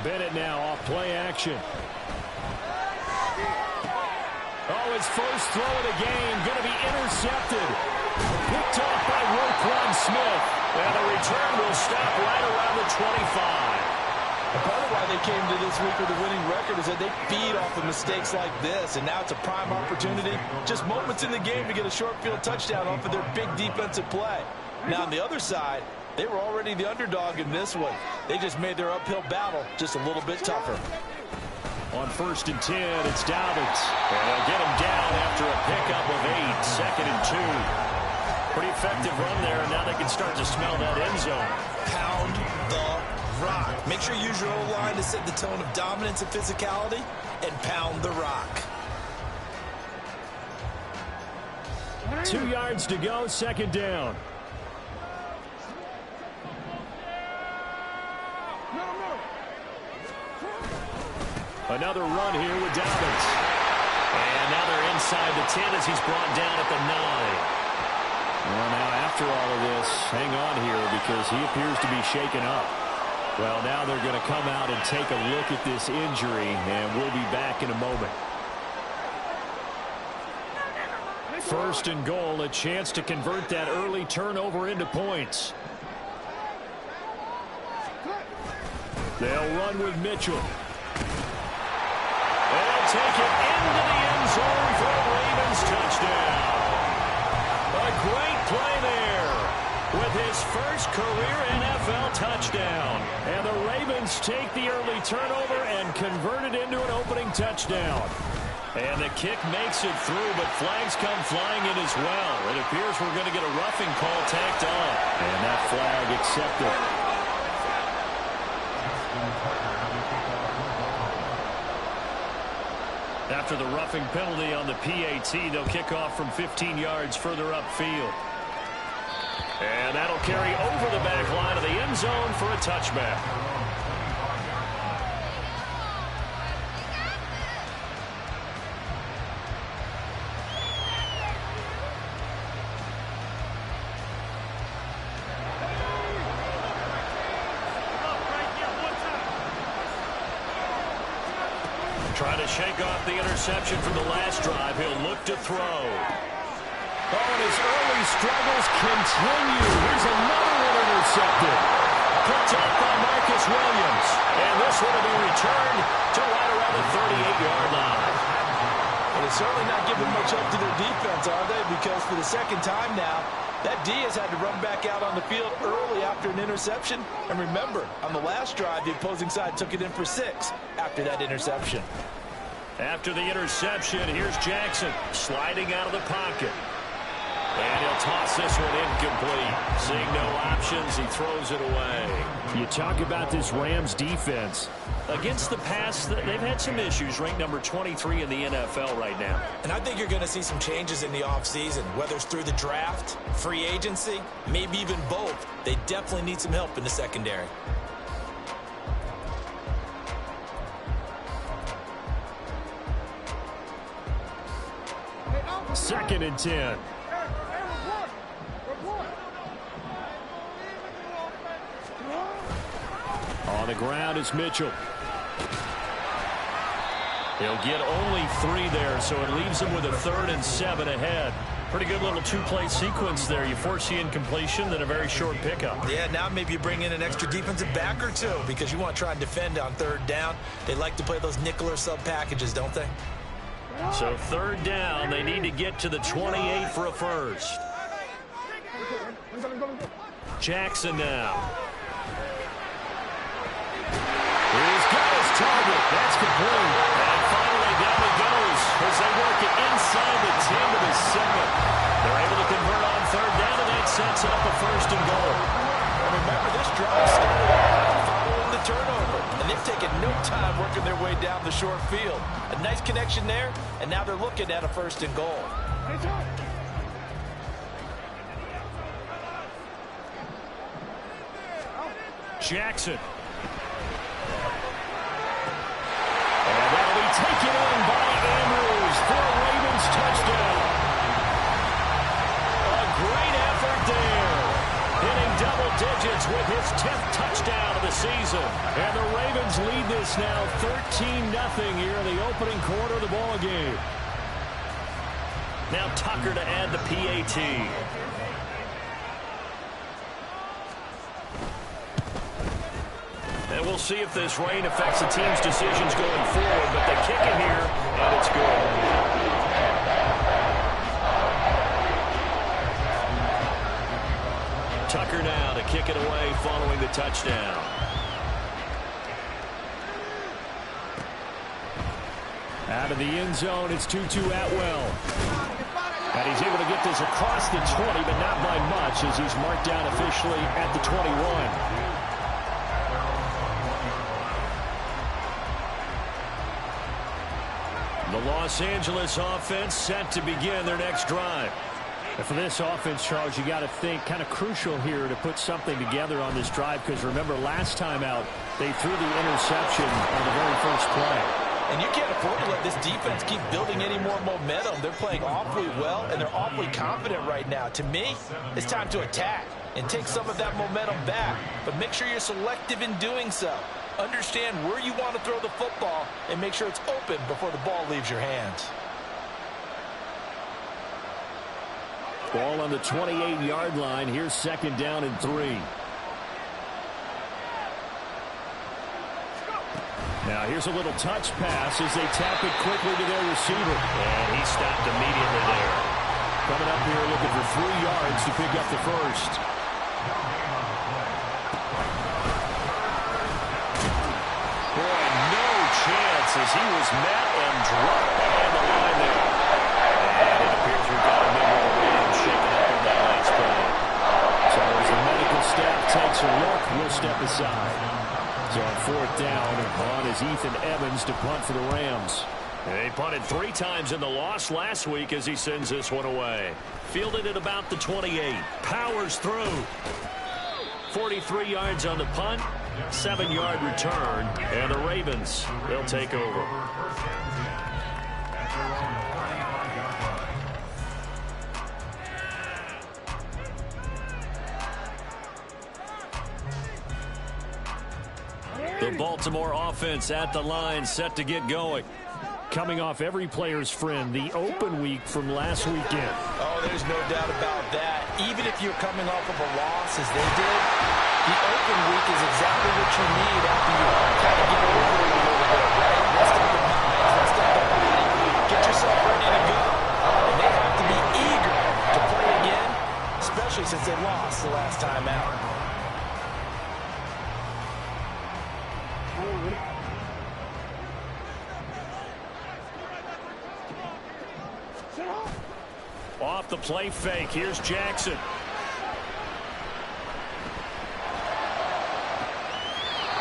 Bennett now off play action. Oh, his first throw of the game going to be intercepted. Picked off by Roquan Smith. And the return will stop right around the 25. And part of why they came to this week with a winning record is that they feed off of mistakes like this, and now it's a prime opportunity. Just moments in the game to get a short field touchdown off of their big defensive play. Now on the other side, they were already the underdog in this one. They just made their uphill battle just a little bit tougher. On 1st and 10, it's Dobbins. And they'll get him down after a pickup of 8, 2nd and 2. Pretty effective run there, and now they can start to smell that end zone. Pound the rock. Make sure you use your O-line to set the tone of dominance and physicality, and pound the rock. 2 yards to go, 2nd down. Another run here with Dobbins. And now they're inside the 10 as he's brought down at the 9. Well, now after all of this, hang on here because he appears to be shaken up. Well, now they're going to come out and take a look at this injury, and we'll be back in a moment. 1st and goal, a chance to convert that early turnover into points. They'll run with Mitchell. They'll take it into the end zone for a Ravens touchdown. A great play there with his first career NFL touchdown. And the Ravens take the early turnover and convert it into an opening touchdown. And the kick makes it through, but flags come flying in as well. It appears we're going to get a roughing call tacked on. And that flag accepted. After the roughing penalty on the PAT, they'll kick off from 15 yards further upfield. And that'll carry over the back line of the end zone for a touchback. Trying to shake off the interception from the last drive. He'll look to throw. Oh, and his early struggles continue. Here's another one intercepted. Picked up by Marcus Williams. And this one will be returned to right around the 38-yard line. Well, they're certainly not giving much up to their defense, are they? Because for the second time now, that D has had to run back out on the field early after an interception. And remember, on the last drive, the opposing side took it in for 6 after that interception. After the interception, here's Jackson sliding out of the pocket. And he'll toss this one incomplete. Seeing no options, he throws it away. You talk about this Rams defense. Against the pass, they've had some issues, ranked number 23 in the NFL right now. And I think you're going to see some changes in the offseason, whether it's through the draft, free agency, maybe even both. They definitely need some help in the secondary. Second and 10. On the ground is Mitchell. He'll get only 3 there, so it leaves him with a 3rd and 7 ahead. Pretty good little 2-play sequence there. You force the incompletion, then a very short pickup. Yeah, now maybe you bring in an extra defensive back or 2 because you want to try and defend on 3rd down. They like to play those nickel or sub packages, don't they? So 3rd down, they need to get to the 28 for a first. Jackson now. He's got his target. That's complete. And finally down he goes as they work it inside the 10 to the 7. They're able to convert on 3rd down, and that sets up a 1st and goal. And remember, this drive started off following the turnover, and they've taken no time working their way down the short field. A nice connection there, and now they're looking at a 1st and goal. Jackson. And that'll be taken in by Andrews for a Ravens touchdown. A great effort there. Hitting double digits with his 10th touchdown of the season. And the Ravens lead this now 13-0 here in the opening quarter of the ball game. Now Tucker to add the PAT. And we'll see if this rain affects the team's decisions going forward, but they kick it here, and it's good. Tucker now to kick it away following the touchdown. Out of the end zone, it's Tutu Atwell. And he's able to get this across the 20, but not by much as he's marked down officially at the 21. The Los Angeles offense set to begin their next drive. And for this offense, Charles, you got to think kind of crucial here to put something together on this drive, because remember last time out they threw the interception on the very first play. And you can't afford to let this defense keep building any more momentum. They're playing awfully well, and they're awfully confident right now. To me, it's time to attack and take some of that momentum back. But make sure you're selective in doing so. Understand where you want to throw the football and make sure it's open before the ball leaves your hands. Ball on the 28-yard line. Here's 2nd down and 3. Now here's a little touch pass as they tap it quickly to their receiver. And he stopped immediately there. Coming up here looking for 3 yards to pick up the first. Boy, no chance as he was met and dropped behind the line there. And it appears we've got a member of the Rams shaken up in that last play. So as the medical staff takes a look, we'll step aside. So on 4th down, on is Ethan Evans to punt for the Rams. They punted 3 times in the loss last week as he sends this one away. Fielded at about the 28. Powers through. 43 yards on the punt. 7-yard return. And the Ravens, they'll take over. The Baltimore offense at the line, set to get going. Coming off every player's friend, the open week from last weekend. Oh, there's no doubt about that. Even if you're coming off of a loss as they did, the open week is exactly what you need after you kind of get over it a little bit, right? Rest up the mind, rest up the body, get yourself ready to go. And they have to be eager to play again, especially since they lost the last time out. Off the play fake, here's Jackson.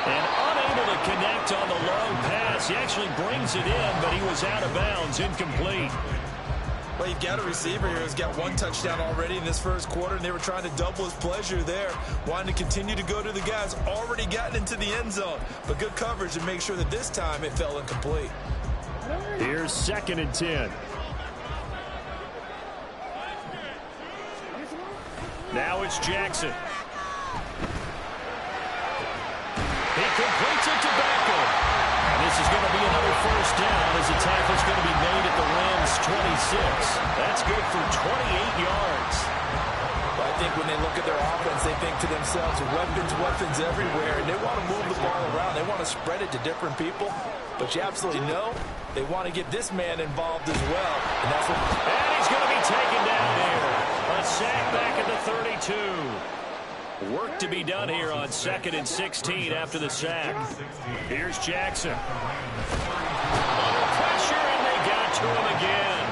And unable to connect on the long pass. He actually brings it in, but he was out of bounds, incomplete. Well, you've got a receiver here who's got 1 touchdown already in this first quarter, and they were trying to double his pleasure there, wanting to continue to go to the guys already gotten into the end zone. But good coverage to make sure that this time it fell incomplete. Here's 2nd and 10. Now it's Jackson. He completes it to Beckham. And this is going to be another first down as the tackle's going to be made at the Rams' 26. That's good for 28 yards. Well, I think when they look at their offense, they think to themselves, weapons everywhere, and they want to move the ball around. They want to spread it to different people. But you absolutely know they want to get this man involved as well. And that's what. And he's going to be taken down here. A sack back at the 32. Work to be done here on 2nd and 16 after the sack. Here's Jackson. Under pressure, and they got to him again.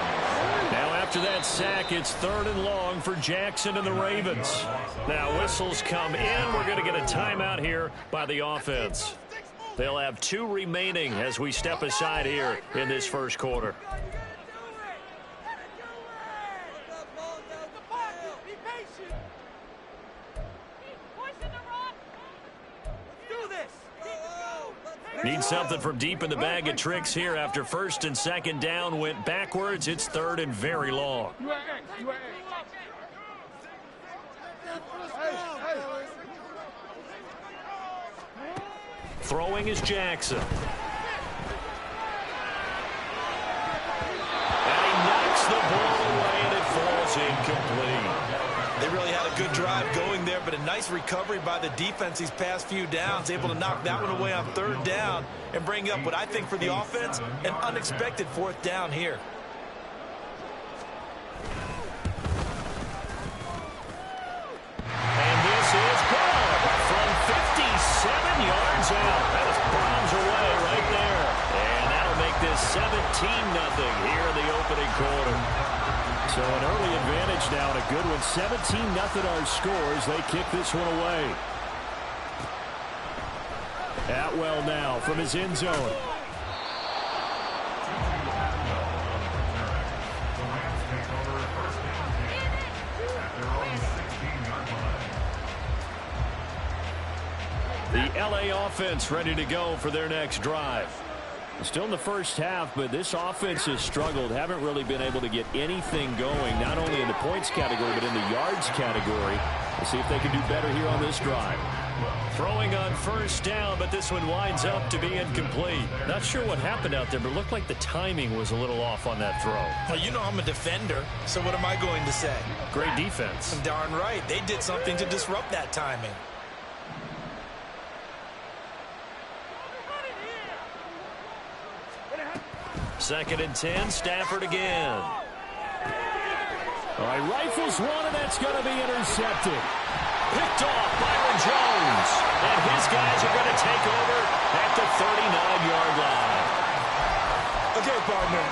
Now after that sack, it's 3rd and long for Jackson and the Ravens. Now whistles come in. We're going to get a timeout here by the offense. They'll have 2 remaining as we step aside here in this first quarter. Need something from deep in the bag of tricks here after 1st and 2nd down went backwards. It's 3rd and very long. Throwing is Jackson. And he knocks the ball away, and it falls incomplete. They really had a good drive going there, but a nice recovery by the defense these past few downs, able to knock that one away on 3rd down and bring up what I think for the offense, an unexpected 4th down here. And this is good from 57 yards out. That is bombs away right there. And that'll make this 17-0 here in the opening quarter. So an early advantage now, and a good one. 17-0 our scores. They kick this one away. Atwell now from his end zone. The LA offense ready to go for their next drive. Still in the first half, but this offense has struggled. Haven't really been able to get anything going, not only in the points category, but in the yards category. We'll see if they can do better here on this drive. Throwing on 1st down, but this one winds up to be incomplete. Not sure what happened out there, but it looked like the timing was a little off on that throw. Well, you know I'm a defender, so what am I going to say? Great defense. Darn right. They did something to disrupt that timing. Second and 10, Stafford again. All right, rifles one, and that's going to be intercepted. Picked off Byron Jones. And his guys are going to take over at the 39-yard line. Okay, partner,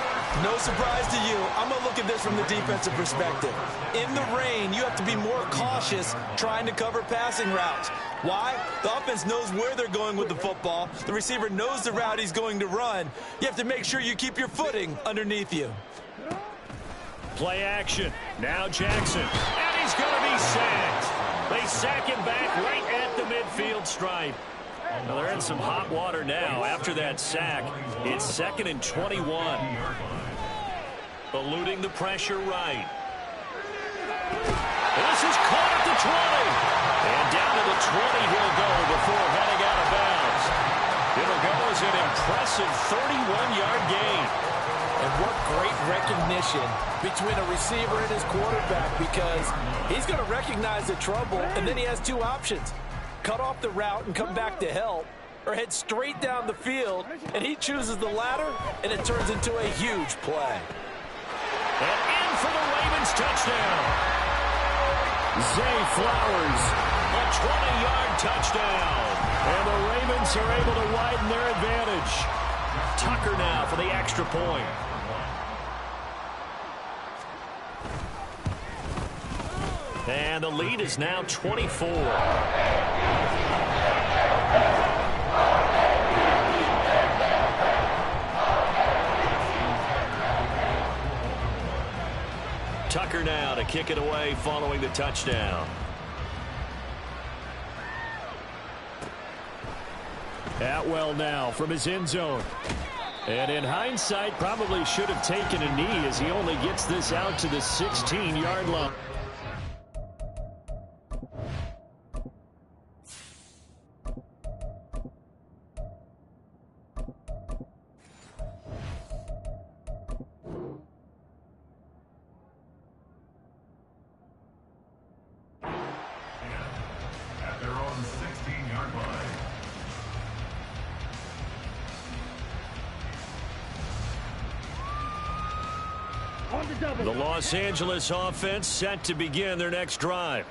no surprise to you. I'm going to look at this from the defensive perspective. In the rain, you have to be more cautious trying to cover passing routes. Why? The offense knows where they're going with the football. The receiver knows the route he's going to run. You have to make sure you keep your footing underneath you. Play action. Now Jackson. And he's going to be sacked. They sack him back right at the midfield stripe. Well, they're in some hot water now. After that sack, it's 2nd and 21. Eluding the pressure right. This is caught at the 20. And down to the 20 he'll go before heading out of bounds. It'll go as an impressive 31-yard gain. And what great recognition between a receiver and his quarterback, because he's going to recognize the trouble, and then he has 2 options. Cut off the route and come back to help, or head straight down the field, and he chooses the latter, and it turns into a huge play. And in for the Ravens touchdown. Zay Flowers. A 20-yard touchdown. And the Ravens are able to widen their advantage. Tucker now for the extra point. And the lead is now 24. Tucker now to kick it away following the touchdown. Atwell now from his end zone. And in hindsight, probably should have taken a knee as he only gets this out to the 16-yard line. The Los Angeles offense set to begin their next drive.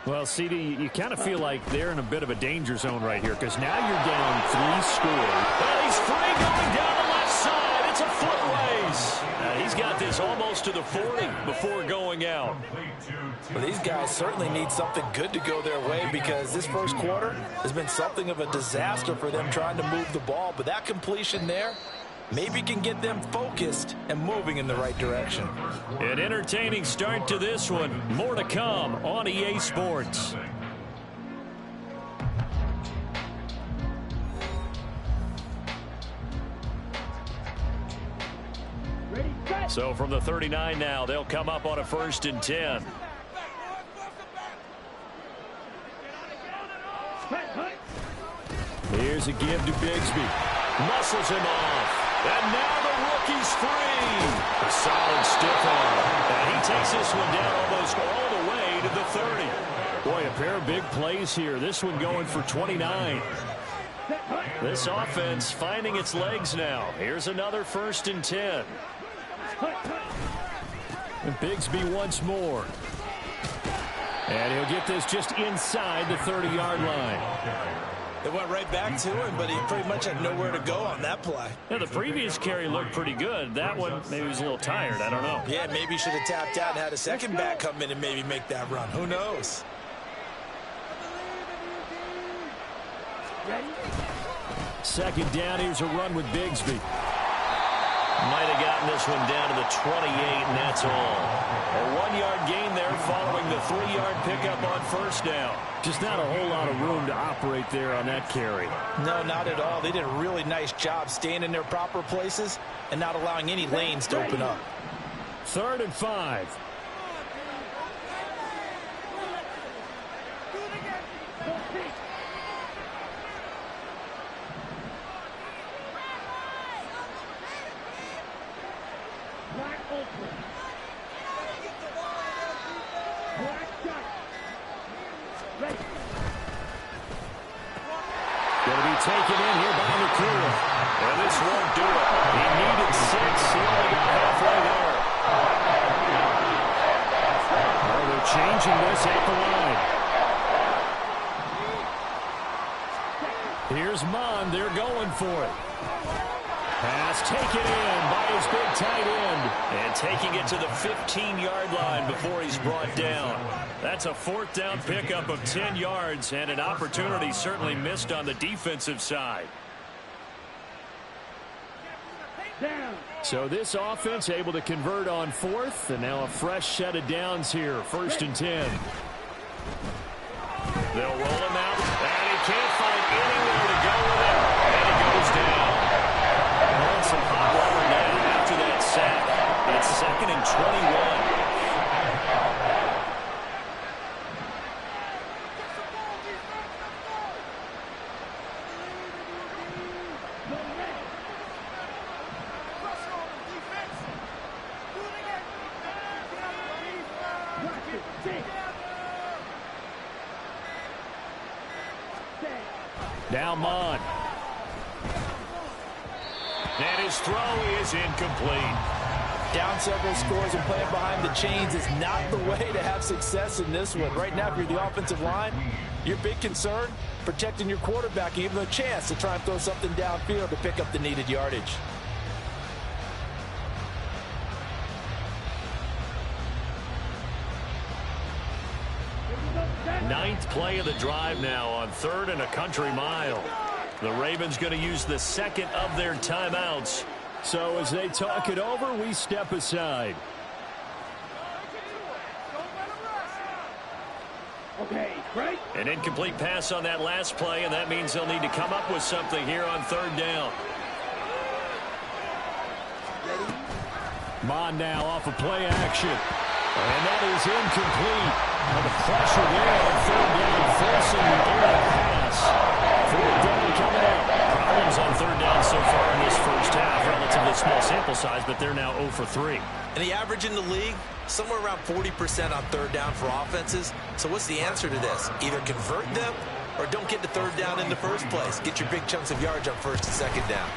Well, CD, you kind of feel like they're in a bit of a danger zone right here because now you're down 3 scores. And he's free going down the left side. It's a foot race. He's got this almost to the 40 before going out. Well, these guys certainly need something good to go their way because this first quarter has been something of a disaster for them trying to move the ball. But that completion there maybe can get them focused and moving in the right direction. An entertaining start to this one. More to come on EA Sports. So from the 39 now, they'll come up on a 1st and 10. Here's a give to Bigsby. Muscles him off. And now the rookie's free. A solid stiff arm. And he takes this one down almost all the way to the 30. Boy, a pair of big plays here. This one going for 29. This offense finding its legs now. Here's another 1st and 10. And Bigsby once more. And he'll get this just inside the 30-yard line. They went right back to him, but he pretty much had nowhere to go on that play. Yeah, the previous carry looked pretty good. That one, maybe he was a little tired. I don't know. Yeah, maybe he should have tapped out and had a second back come in and maybe make that run. Who knows? Second down, here's a run with Bigsby. Might have gotten this one down to the 28, and that's all. A 1-yard gain there following the 3-yard pickup on 1st down. Just not a whole lot of room to operate there on that carry. No, not at all. They did a really nice job staying in their proper places and not allowing any lanes to open up. 3rd and 5. Going to be taken in here by McCool. And this won't do it. He needed 6. He only got halfway there. Oh, they're changing this at the line. Here's Mond. They're going for it. Pass taken in by his big tight end. And taking it to the 15-yard line before he's brought down. That's a 4th down pickup of 10 yards and an opportunity certainly missed on the defensive side. So this offense able to convert on 4th, and now a fresh set of downs here. 1st and 10. They'll roll him out, and he can't find anywhere to go with it. And he goes down. On some hot water now after that sack. It's 2nd and 21. Now Mond. And his throw is incomplete. Down several scores and playing behind the chains is not the way to have success in this one. Right now, if you're the offensive line, your big concern, protecting your quarterback and giving him a chance to try and throw something downfield to pick up the needed yardage. Ninth play of the drive now on 3rd and a country mile. The Ravens going to use the 2nd of their timeouts. So as they talk it over, we step aside. Okay, right. An incomplete pass on that last play, and that means they'll need to come up with something here on 3rd down. Mond now off of play action. And that is incomplete. And the pressure there on 3rd down, forcing the errant pass. 4th down coming up. Problems on 3rd down so far in this first half. Relatively small sample size, but they're now 0 for 3. And the average in the league, somewhere around 40% on 3rd down for offenses. So what's the answer to this? Either convert them or don't get to 3rd down in the first place. Get your big chunks of yards on 1st and 2nd down.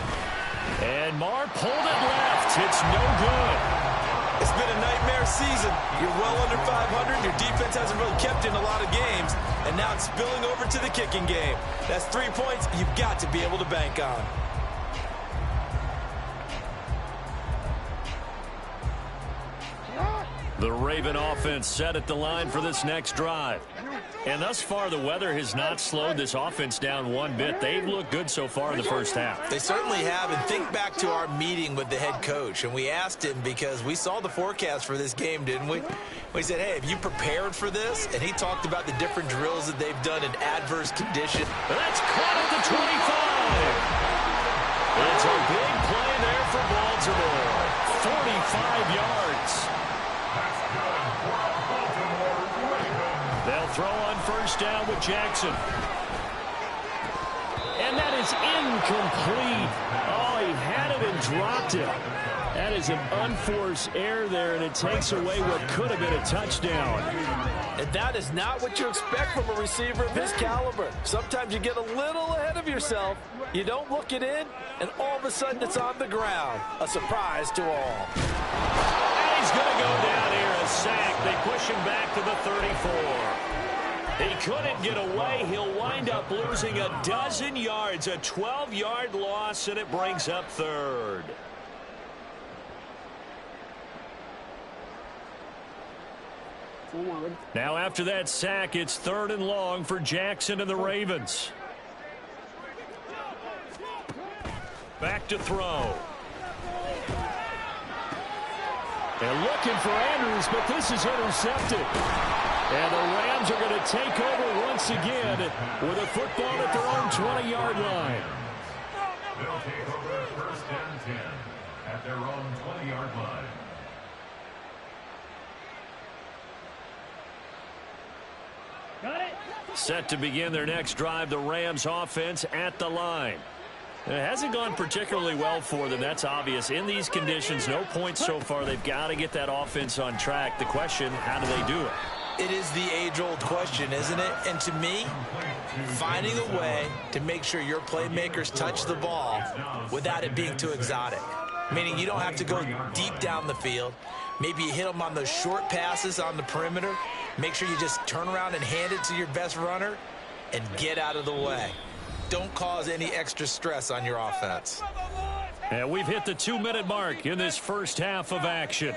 And Marr pulled it left. It's no good. It's been a nightmare season. You're well under 500. Your defense hasn't really kept in a lot of games. And now it's spilling over to the kicking game. That's 3 points you've got to be able to bank on. The Raven offense set at the line for this next drive. And thus far, the weather has not slowed this offense down one bit. They've looked good so far in the first half. They certainly have. And think back to our meeting with the head coach. And we asked him because we saw the forecast for this game, didn't we? We said, hey, have you prepared for this? And he talked about the different drills that they've done in adverse conditions. That's caught at the 25. It's a big play there for Baltimore. 45 yards. They'll throw on 1st down with Jackson. And that is incomplete. Oh, he had it and dropped it. That is an unforced error there, and it takes away what could have been a touchdown. And that is not what you expect from a receiver of his caliber. Sometimes you get a little ahead of yourself. You don't look it in, and all of a sudden it's on the ground. A surprise to all. And he's going to go down here, a sack. They push him back to the 34. He couldn't get away. He'll wind up losing a dozen yards, a 12-yard loss, and it brings up third. Now after that sack, it's 3rd and long for Jackson and the Ravens. Back to throw. They're looking for Andrews, but this is intercepted. And the Rams are going to take over once again with a football at their own 20-yard line. They'll take over 1st and 10 at their own 20-yard line. Set to begin their next drive, the Rams offense at the line. It hasn't gone particularly well for them. That's obvious. In these conditions, no points so far. They've got to get that offense on track. The question, how do they do it? It is the age-old question, isn't it? And to me, finding a way to make sure your playmakers touch the ball without it being too exotic. Meaning you don't have to go deep down the field. Maybe you hit them on those short passes on the perimeter. Make sure you just turn around and hand it to your best runner and get out of the way. Don't cause any extra stress on your offense. And we've hit the 2-minute mark in this first half of action.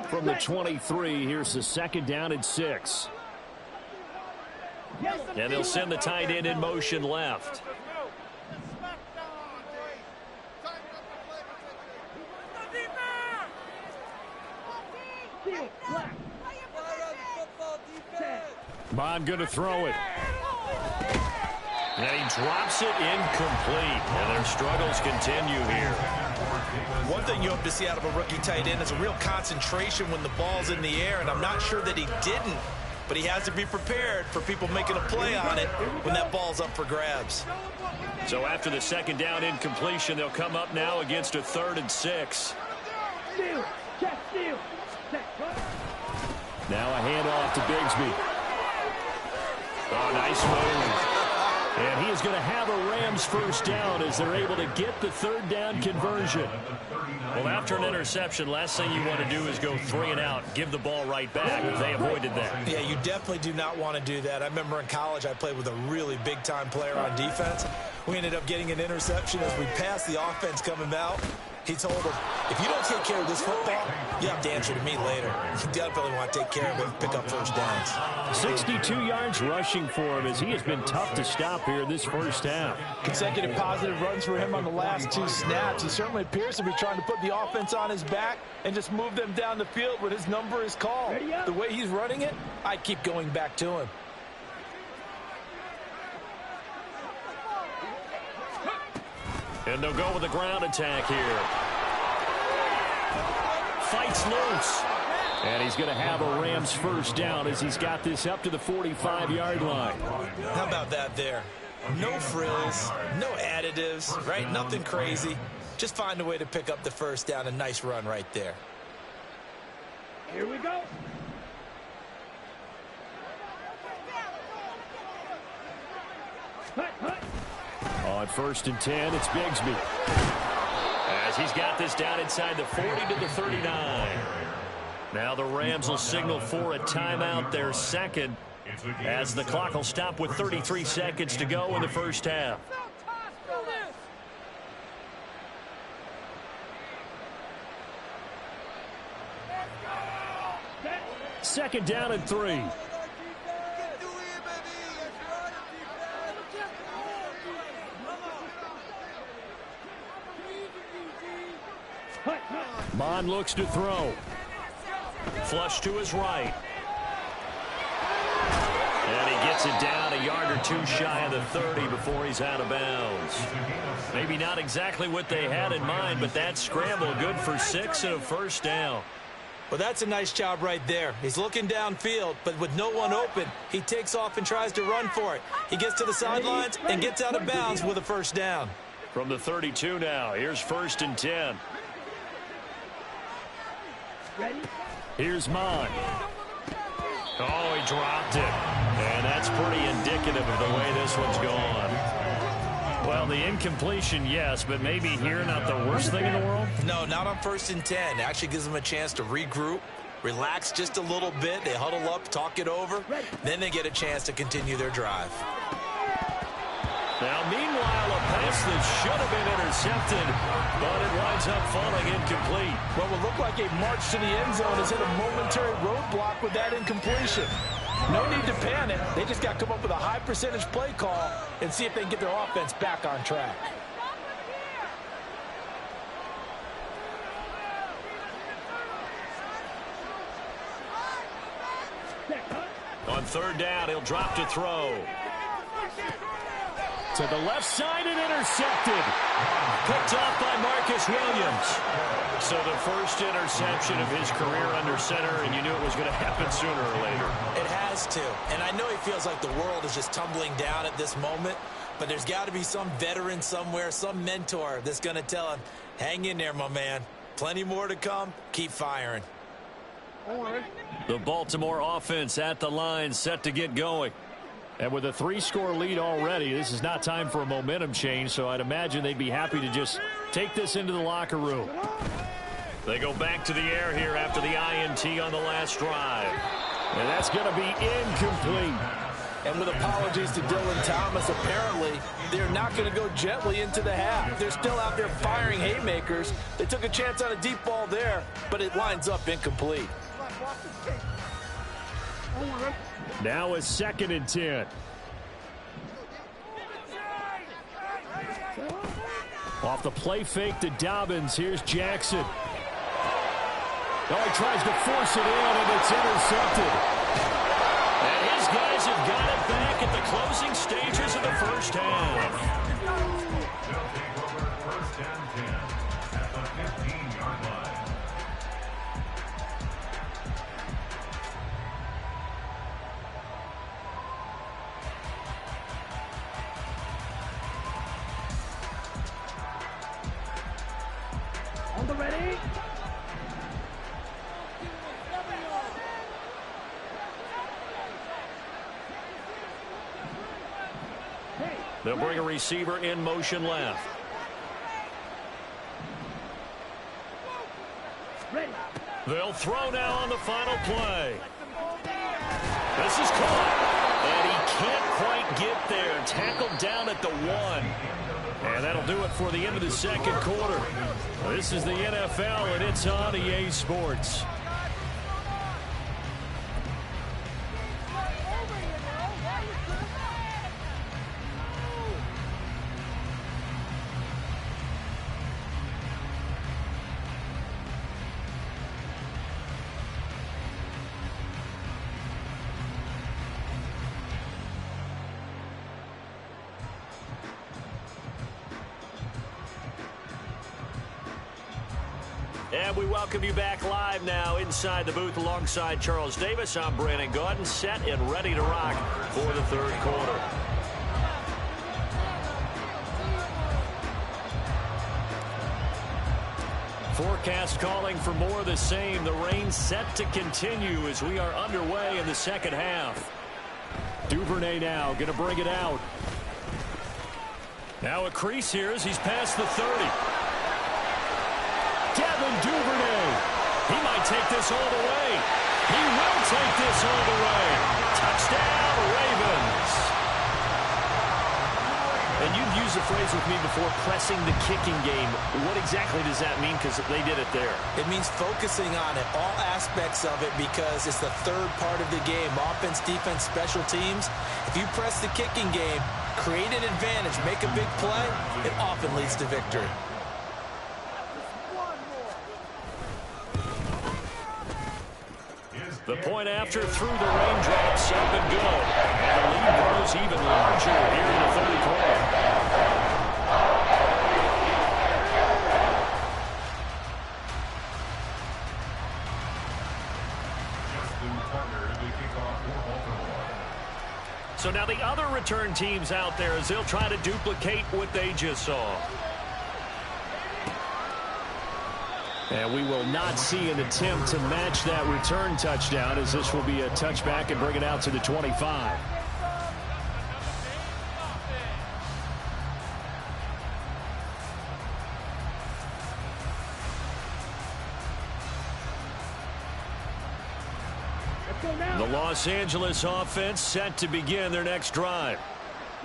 From the 23, here's the 2nd down and 6. And they'll send the tight end in motion left. Bond going to throw it. And he drops it incomplete. And their struggles continue here. One thing you hope to see out of a rookie tight end is a real concentration when the ball's in the air, and I'm not sure that he didn't, but he has to be prepared for people making a play on it when that ball's up for grabs. So after the 2nd down incompletion, they'll come up now against a 3rd and 6. Now a handoff to Bigsby. Oh, nice move. And he is going to have a Rams first down as they're able to get the 3rd down conversion. Well, after an interception, last thing you want to do is go 3 and out, give the ball right back. They avoided that. Yeah, you definitely do not want to do that. I remember in college I played with a really big-time player on defense. We ended up getting an interception as we passed the offense coming out. He told him, if you don't take care of this football, you have to answer to me later. You definitely want to take care of it and pick up first downs. 62 yards rushing for him as he has been tough to stop here in this first half. Consecutive positive runs for him on the last 2 snaps. He certainly appears to be trying to put the offense on his back and just move them down the field when his number is called. The way he's running it, I keep going back to him. And they'll go with the ground attack here. Fights loose. And he's going to have a Rams first down as he's got this up to the 45-yard line. How about that there? No frills, no additives, right? Nothing crazy. Just find a way to pick up the first down. A nice run right there. Here we go. On 1st and 10, it's Bigsby. As he's got this down inside the 40 to the 39. Now the Rams will signal for a timeout, their 2nd, as the clock will stop with 33 seconds to go in the first half. Second down and 3. Bond looks to throw. Flush to his right. And he gets it down a yard or 2 shy of the 30 before he's out of bounds. Maybe not exactly what they had in mind, but that scramble good for 6 and a first down. Well, that's a nice job right there. He's looking downfield, but with no one open, he takes off and tries to run for it. He gets to the sidelines and gets out of bounds with a first down. From the 32 now, here's 1st and 10. Here's Mond. Oh, he dropped it. And that's pretty indicative of the way this one's gone. Well, the incompletion, yes, but maybe here not the worst thing in the world? No, not on 1st and 10. Actually gives them a chance to regroup, relax just a little bit. They huddle up, talk it over. Then they get a chance to continue their drive. Now, meanwhile, a pass that should have been intercepted, but it winds up falling incomplete. What would look like a march to the end zone has hit a momentary roadblock with that incompletion. No need to panic. They just got to come up with a high percentage play call and see if they can get their offense back on track. On 3rd down, he'll drop to throw. To the left side and intercepted. Picked off by Marcus Williams. So the first interception of his career under center, and you knew it was going to happen sooner or later. It has to. And I know he feels like the world is just tumbling down at this moment, but there's got to be some veteran somewhere, some mentor that's going to tell him, hang in there, my man. Plenty more to come. Keep firing. The Baltimore offense at the line, set to get going. And with a 3-score lead already, this is not time for a momentum change, so I'd imagine they'd be happy to just take this into the locker room. They go back to the air here after the INT on the last drive. And that's going to be incomplete. And with apologies to Dylan Thomas, apparently they're not going to go gently into the half. They're still out there firing haymakers. They took a chance on a deep ball there, but it winds up incomplete. Now it's 2nd and 10. Off the play fake to Dobbins. Here's Jackson. Oh, he tries to force it in, and it's intercepted. And his guys have got it back at the closing stages of the first half. They'll take over 1st and 10 at the 15-yard line. On the ready. They'll bring a receiver in motion left. Ready. They'll throw now on the final play. This is caught. And he can't quite get there. Tackled down at the 1. And that'll do it for the end of the 2nd quarter. This is the NFL, and it's on EA Sports. And we welcome you back live now inside the booth alongside Charles Davis. I'm Brandon Gaudin, set and ready to rock for the 3rd quarter. Forecast calling for more of the same. The rain set to continue as we are underway in the 2nd half. Duvernay now going to bring it out. Now a crease here as he's past the 30. Devin Duvernay. He might take this all the way. He will take this all the way. Touchdown, Ravens. And you've used the phrase with me before, pressing the kicking game. What exactly does that mean? Because they did it there. It means focusing on it, all aspects of it, because it's the 3rd part of the game. Offense, defense, special teams. If you press the kicking game, create an advantage, make a big play, it often leads to victory. The point after through the raindrops, up and good. And the lead grows even larger here in the 3rd quarter. So now the other return teams out there as they'll try to duplicate what they just saw. And we will not see an attempt to match that return touchdown, as this will be a touchback and bring it out to the 25. The Los Angeles offense set to begin their next drive.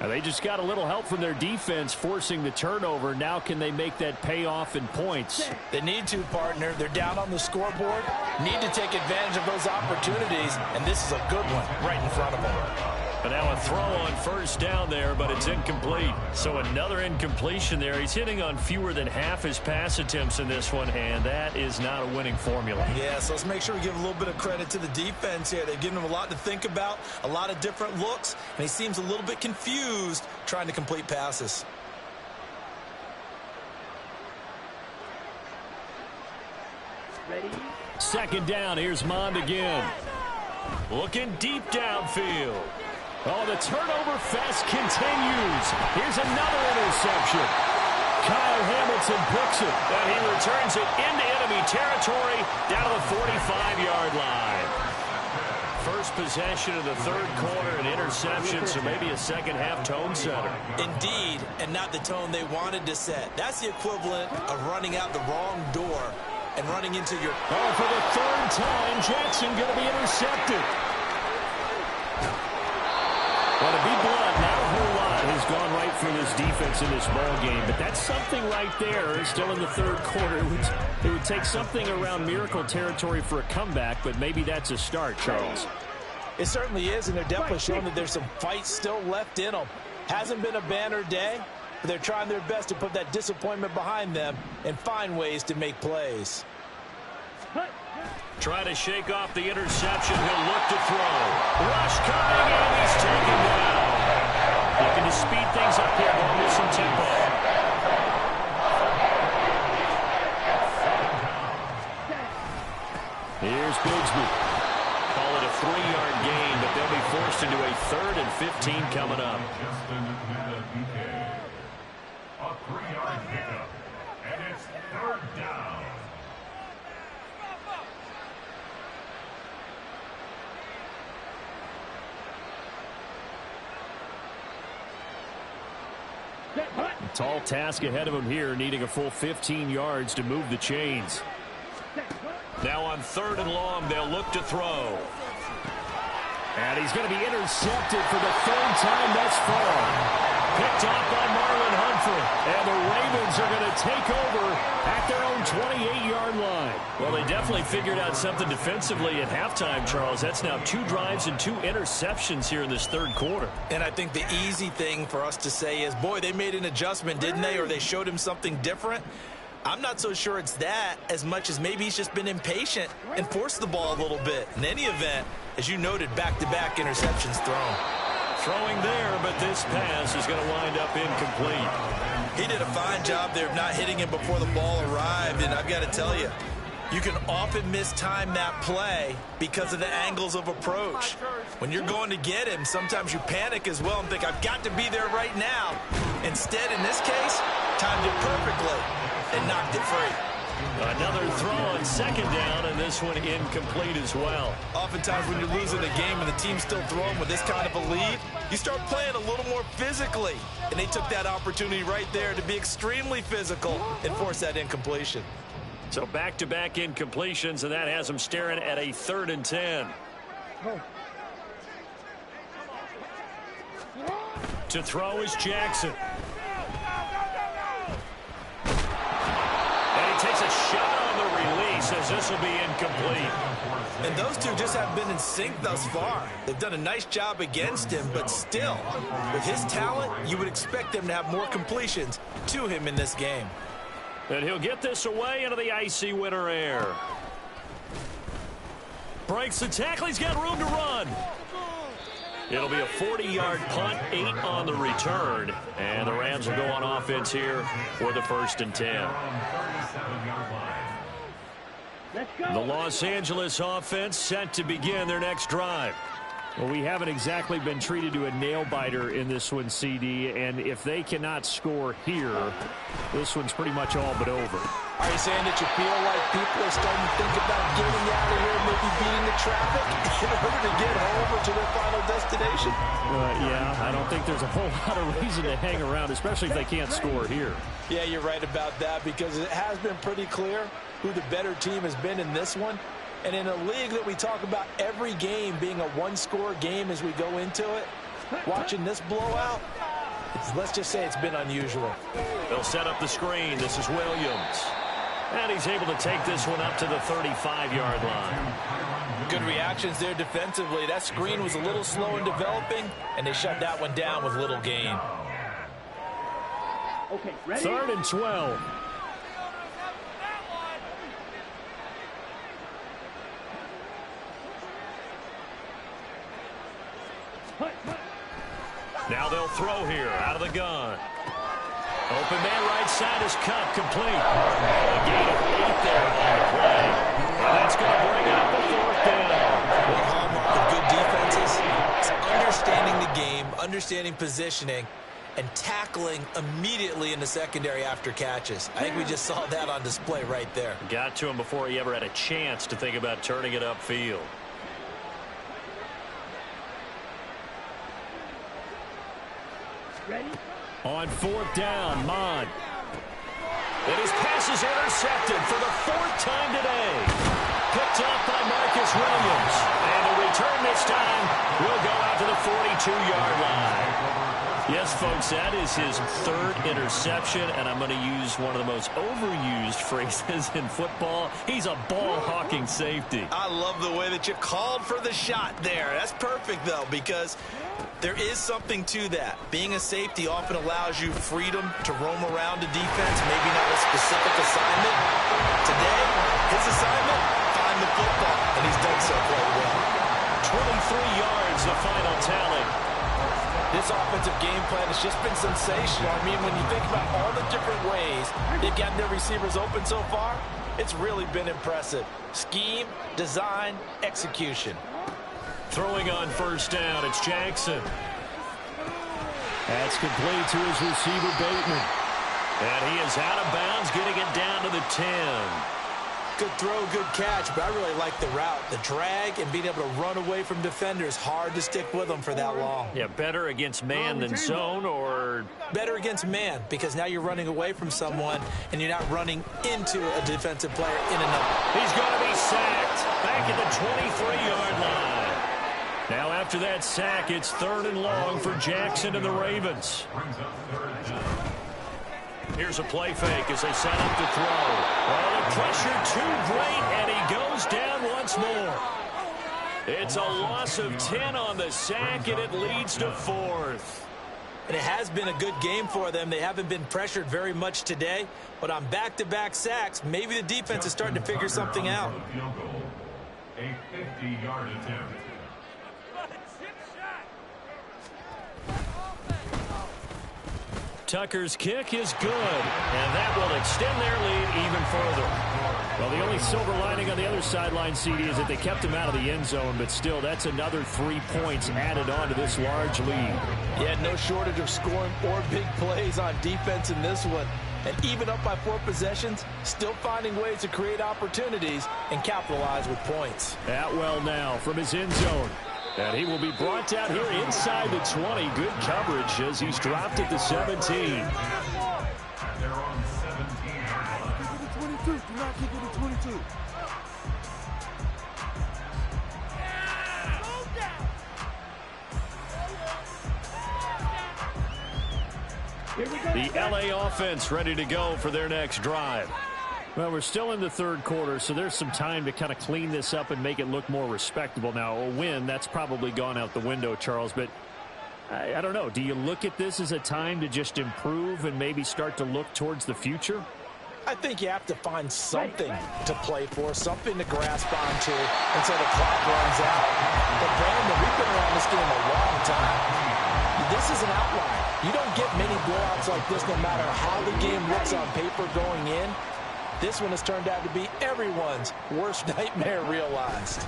Now they just got a little help from their defense forcing the turnover. Now can they make that pay off in points? They need to, partner. They're down on the scoreboard. Need to take advantage of those opportunities, and this is a good one right in front of them. But now a throw on first down there, but it's incomplete. So another incompletion there. He's hitting on fewer than half his pass attempts in this one, and that is not a winning formula. Yeah, so let's make sure we give a little bit of credit to the defense here. They've given him a lot to think about, a lot of different looks, and he seems a little bit confused trying to complete passes. Ready? Second down, here's Mond again. Looking deep downfield. Oh, the turnover fest continues. Here's another interception. Kyle Hamilton picks it. And he returns it into enemy territory down to the 45-yard line. First possession of the third quarter, an interception, so maybe a second-half tone setter. Indeed, and not the tone they wanted to set. That's the equivalent of running out the wrong door and running into your... Oh, for the third time, Jackson going to be intercepted. Well, to be blunt, not a whole lot has gone right for this defense in this ball game, but that's something right there. Still in the third quarter. It would take something around miracle territory for a comeback, but maybe that's a start, Charles. It certainly is, and they're definitely showing that there's some fight still left in them. Hasn't been a banner day, but they're trying their best to put that disappointment behind them and find ways to make plays. Try to shake off the interception. He'll look to throw. Rush coming, and he's taken down. Looking to speed things up here, going with some tempo. Here's Bigsby. Call it a 3-yard gain, but they'll be forced into a 3rd and 15 coming up. A 3-yard pickup, and it's 3rd down. A tall task ahead of him here, needing a full 15 yards to move the chains. Now on 3rd and long, they'll look to throw. And he's going to be intercepted for the 3rd time thus far. Picked off by Marlon Humphrey. And the Ravens are going to take over at their own 28-yard line. Well, they definitely figured out something defensively at halftime, Charles. That's now 2 drives and 2 interceptions here in this 3rd quarter. And I think the easy thing for us to say is, boy, they made an adjustment, didn't they? Or they showed him something different. I'm not so sure it's that as much as maybe he's just been impatient and forced the ball a little bit. In any event, as you noted, back-to-back interceptions thrown. Throwing there, but this pass is going to wind up incomplete. He did a fine job there of not hitting him before the ball arrived, and I've got to tell you, you can often mistime that play because of the angles of approach. When you're going to get him, sometimes you panic as well and think, I've got to be there right now. Instead, in this case, timed it perfectly and knocked it free. Another throw on 2nd down, and this one incomplete as well. Oftentimes when you're losing a game and the team's still throwing with this kind of a lead, you start playing a little more physically. And they took that opportunity right there to be extremely physical and force that incompletion. So back-to-back incompletions, and that has them staring at a 3rd and 10. To throw is Jackson. Takes a shot on the release as this will be incomplete. And those two just haven't been in sync thus far. They've done a nice job against him, but still, with his talent, you would expect them to have more completions to him in this game. And he'll get this away into the icy winter air. Breaks the tackle. He's got room to run. It'll be a 40-yard punt, 8 on the return. And the Rams will go on offense here for the 1st and 10. Let's go. The Los Angeles offense set to begin their next drive. Well, we haven't exactly been treated to a nail-biter in this one, CD, and if they cannot score here, this one's pretty much all but over. Are you saying that you feel like people are starting to think about getting out of here, maybe beating the traffic in order to get home or to their final destination? Yeah, I don't think there's a whole lot of reason to hang around, especially if they can't score here. Yeah, you're right about that, because it has been pretty clear who the better team has been in this one. And in a league that we talk about every game being a one-score game as we go into it, watching this blowout, let's just say it's been unusual. They'll set up the screen. This is Williams. And he's able to take this one up to the 35-yard line. Good reactions there defensively. That screen was a little slow in developing, and they shut that one down with little gain. Okay, ready? 3rd and 12. Now they'll throw here out of the gun. Open man right side is cut complete. A gain of 8 there on the play. And that's going to bring up the 4th down. One hallmark of good defenses is understanding the game, understanding positioning, and tackling immediately in the secondary after catches. I think we just saw that on display right there. Got to him before he ever had a chance to think about turning it upfield. Ready? On 4th down, Mond. And his pass is intercepted for the 4th time today. Picked up by Marcus Williams. And the return this time will go out to the 42-yard line. Yes, folks, that is his 3rd interception, and I'm going to use one of the most overused phrases in football. He's a ball-hawking safety. I love the way that you called for the shot there. That's perfect, though, because there is something to that. Being a safety often allows you freedom to roam around the defense, maybe not a specific assignment. Today, his assignment, find the football, and he's done so quite well. 23 yards, the final tally. This offensive game plan has just been sensational. I mean, when you think about all the different ways they've gotten their receivers open so far, it's really been impressive. Scheme, design, execution. Throwing on 1st down, it's Jackson. That's complete to his receiver, Bateman. And he is out of bounds, getting it down to the 10. Good throw, good catch, but I really like the route. The drag and being able to run away from defenders, hard to stick with them for that long. Yeah, better against man than zone, or better against man, because now you're running away from someone and you're not running into a defensive player in and out. He's going to be sacked back at the 23-yard line. Now after that sack, it's 3rd and long for Jackson and the Ravens. Here's a play fake as they set up to throw. Oh, the pressure too great, and he goes down once more. It's a loss of 10 on the sack, and it leads to 4th. And it has been a good game for them. They haven't been pressured very much today, but on back-to-back sacks, maybe the defense is starting to figure something out. A 50-yard attempt. Tucker's kick is good, and that will extend their lead even further. Well, the only silver lining on the other sideline, CD, is that they kept him out of the end zone, but still, that's another 3 points added on to this large lead. Yeah, no shortage of scoring or big plays on defense in this one. And even up by 4 possessions, still finding ways to create opportunities and capitalize with points. Atwell now from his end zone. And he will be brought down here inside the 20. Good coverage as he's dropped at the 17. They're on 17. Do not kick it to 22. The LA offense ready to go for their next drive. Well, we're still in the 3rd quarter, so there's some time to kind of clean this up and make it look more respectable. Now, a win, that's probably gone out the window, Charles, but I don't know. Do you look at this as a time to just improve and maybe start to look towards the future? I think you have to find something to play for, something to grasp onto until the clock runs out. But, Brandon, we've been around this game a long time. This is an outlier. You don't get many blowouts like this no matter how the game looks on paper going in. This one has turned out to be everyone's worst nightmare realized.